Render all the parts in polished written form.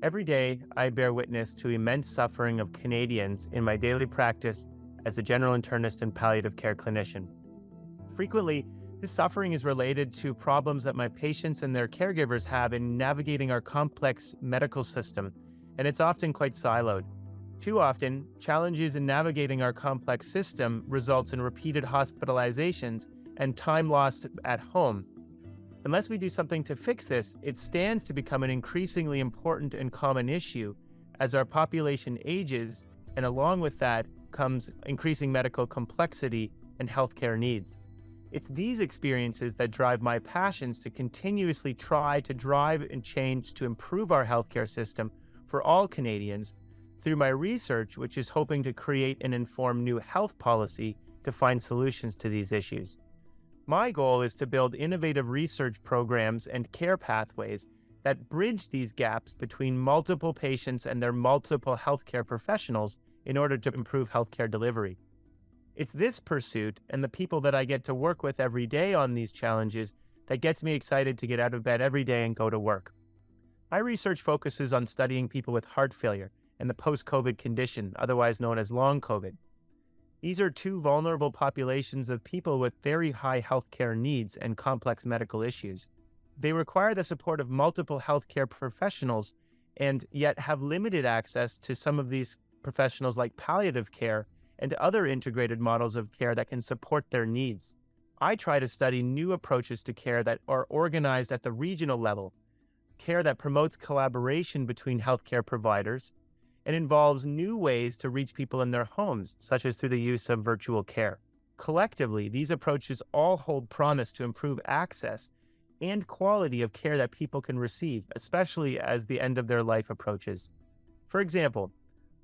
Every day, I bear witness to immense suffering of Canadians in my daily practice as a general internist and palliative care clinician. Frequently, this suffering is related to problems that my patients and their caregivers have in navigating our complex medical system, and it's often quite siloed. Too often, challenges in navigating our complex system results in repeated hospitalizations and time lost at home. Unless we do something to fix this, it stands to become an increasingly important and common issue as our population ages, and along with that comes increasing medical complexity and healthcare needs. It's these experiences that drive my passions to continuously try to drive and change to improve our healthcare system for all Canadians through my research, which is hoping to create and inform new health policy to find solutions to these issues. My goal is to build innovative research programs and care pathways that bridge these gaps between multiple patients and their multiple healthcare professionals in order to improve healthcare delivery. It's this pursuit and the people that I get to work with every day on these challenges that gets me excited to get out of bed every day and go to work. My research focuses on studying people with heart failure and the post-COVID condition, otherwise known as long COVID. These are two vulnerable populations of people with very high healthcare needs and complex medical issues. They require the support of multiple healthcare professionals and yet have limited access to some of these professionals like palliative care and other integrated models of care that can support their needs. I try to study new approaches to care that are organized at the regional level, care that promotes collaboration between healthcare providers, and involves new ways to reach people in their homes, such as through the use of virtual care. Collectively, these approaches all hold promise to improve access and quality of care that people can receive, especially as the end of their life approaches. For example,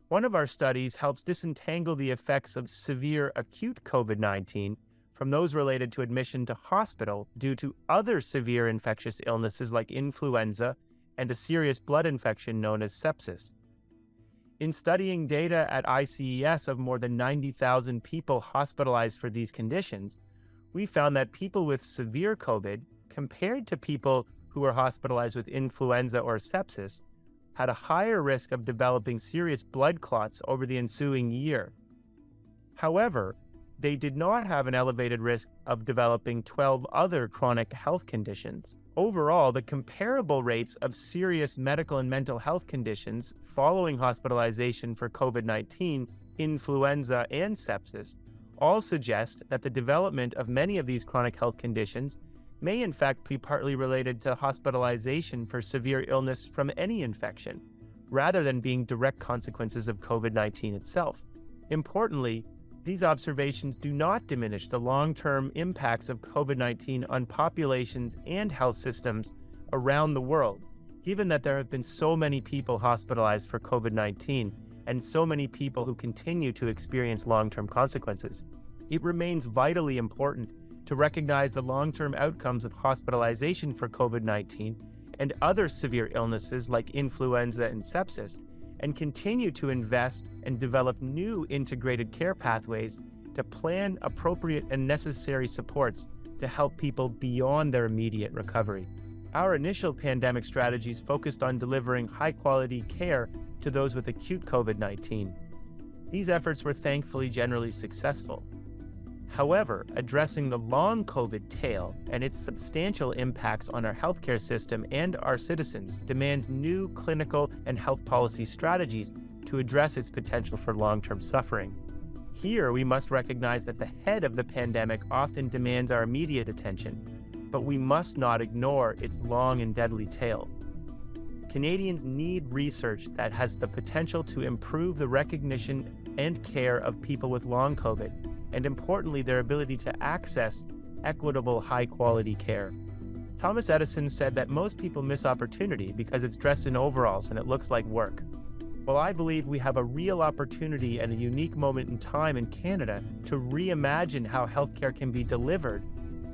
one of our studies helps disentangle the effects of severe acute COVID-19 from those related to admission to hospital due to other severe infectious illnesses like influenza and a serious blood infection known as sepsis. In studying data at ICES of more than 90,000 people hospitalized for these conditions, we found that people with severe COVID, compared to people who were hospitalized with influenza or sepsis, had a higher risk of developing serious blood clots over the ensuing year. However, they did not have an elevated risk of developing 12 other chronic health conditions. Overall, the comparable rates of serious medical and mental health conditions following hospitalization for COVID-19, influenza, and sepsis all suggest that the development of many of these chronic health conditions may in fact be partly related to hospitalization for severe illness from any infection, rather than being direct consequences of COVID-19 itself. Importantly, these observations do not diminish the long-term impacts of COVID-19 on populations and health systems around the world, given that there have been so many people hospitalized for COVID-19 and so many people who continue to experience long-term consequences. It remains vitally important to recognize the long-term outcomes of hospitalization for COVID-19 and other severe illnesses like influenza and sepsis, and continue to invest and develop new integrated care pathways to plan appropriate and necessary supports to help people beyond their immediate recovery. Our initial pandemic strategies focused on delivering high-quality care to those with acute COVID-19. These efforts were thankfully generally successful. However, addressing the long COVID tail and its substantial impacts on our healthcare system and our citizens demands new clinical and health policy strategies to address its potential for long-term suffering. Here, we must recognize that the head of the pandemic often demands our immediate attention, but we must not ignore its long and deadly tail. Canadians need research that has the potential to improve the recognition and care of people with long COVID, and importantly, their ability to access equitable, high-quality care. Thomas Edison said that most people miss opportunity because it's dressed in overalls and it looks like work. Well, I believe we have a real opportunity and a unique moment in time in Canada to reimagine how healthcare can be delivered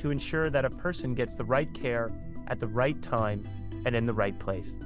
to ensure that a person gets the right care at the right time and in the right place.